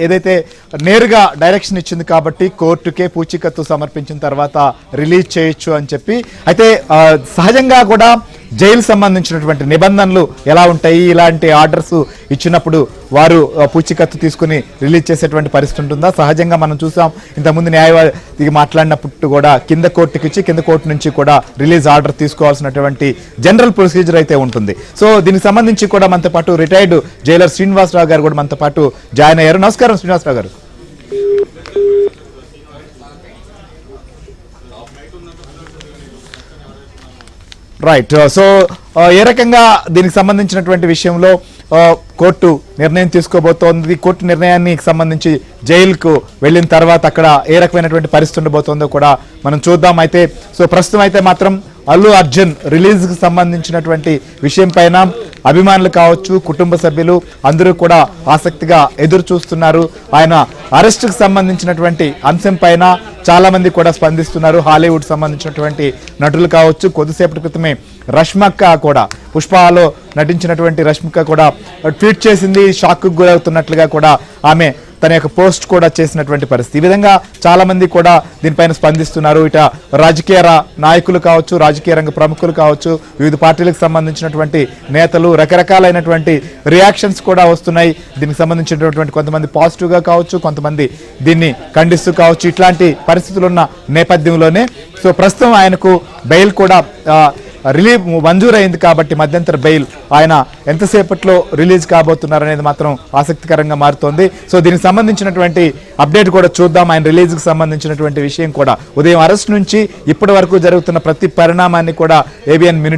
ఏదైతే నేరుగా డైరెక్షన్ ఇచ్చింది కాబట్టి కోర్టుకే పూచీకత్తు సమర్పించిన తర్వాత రిలీజ్ చేయొచ్చు అని చెప్పి అయితే సహజంగా కూడా జైలు సంబంధించినటువంటి నిబంధనలు ఎలా ఉంటాయి, ఇలాంటి ఆర్డర్స్ ఇచ్చినప్పుడు వారు పూచీకత్తు తీసుకుని రిలీజ్ చేసేటువంటి పరిస్థితి ఉంటుందా? సహజంగా మనం చూసాం ఇంతకుముందు న్యాయవాదికి మాట్లాడినప్పుడు కూడా కింద కోర్టుకి ఇచ్చి కింద కోర్టు నుంచి కూడా రిలీజ్ ఆర్డర్ తీసుకోవాల్సినటువంటి జనరల్ ప్రొసీజర్ అయితే ఉంటుంది. సో దీనికి సంబంధించి కూడా మనతో పాటు రిటైర్డ్ జైలర్ శ్రీనివాసరావు గారు కూడా మనతో పాటు జాయిన్ అయ్యారు. నమస్కారం శ్రీనివాసరావు గారు. రైట్. సో ఏ రకంగా దీనికి సంబంధించినటువంటి విషయంలో కోర్టు నిర్ణయం తీసుకోబోతోంది, కోర్టు నిర్ణయానికి సంబంధించి జైలుకు వెళ్ళిన తర్వాత అక్కడ ఏ రకమైనటువంటి పరిస్థితి ఉండబోతోందో కూడా మనం చూద్దాం. అయితే సో ప్రస్తుతం అయితే మాత్రం అల్లు అర్జున్ రిలీజ్కి సంబంధించినటువంటి విషయం పైన అభిమానులు కావచ్చు, కుటుంబ సభ్యులు అందరూ కూడా ఆసక్తిగా ఎదురు చూస్తున్నారు. ఆయన అరెస్టుకు సంబంధించినటువంటి అంశం పైన చాలా మంది కూడా స్పందిస్తున్నారు. హాలీవుడ్ సంబంధించినటువంటి నటులు కావచ్చు, కొద్దిసేపటి క్రితమే రష్మిక కూడా, పుష్పలో నటించినటువంటి రష్మిక కూడా ట్వీట్ చేసింది. షాక్కు గురవుతున్నట్లుగా కూడా ఆమె తన యొక్క పోస్ట్ కూడా చేసినటువంటి పరిస్థితి. ఈ విధంగా చాలా మంది కూడా దీనిపైన స్పందిస్తున్నారు. ఇట రాజకీయ నాయకులు కావచ్చు, రాజకీయ రంగ ప్రముఖులు కావచ్చు, వివిధ పార్టీలకు సంబంధించినటువంటి నేతలు, రకరకాలైనటువంటి రియాక్షన్స్ కూడా వస్తున్నాయి. దీనికి సంబంధించినటువంటి కొంతమంది పాజిటివ్గా కావచ్చు, కొంతమంది దీన్ని ఖండిస్తూ కావచ్చు. ఇట్లాంటి పరిస్థితులు ఉన్న నేపథ్యంలోనే సో ప్రస్తుతం ఆయనకు బెయిల్ కూడా రిలీవ్ మంజూరైంది కాబట్టి మధ్యంతర బెయిల్ ఆయన ఎంతసేపట్లో రిలీజ్ కాబోతున్నారు అనేది మాత్రం ఆసక్తికరంగా మారుతోంది. సో దీనికి సంబంధించినటువంటి అప్డేట్ కూడా చూద్దాం. ఆయన రిలీజ్కి సంబంధించినటువంటి విషయం కూడా ఉదయం అరెస్ట్ నుంచి ఇప్పటి వరకు జరుగుతున్న ప్రతి పరిణామాన్ని కూడా ఏబిఎన్ మినిట్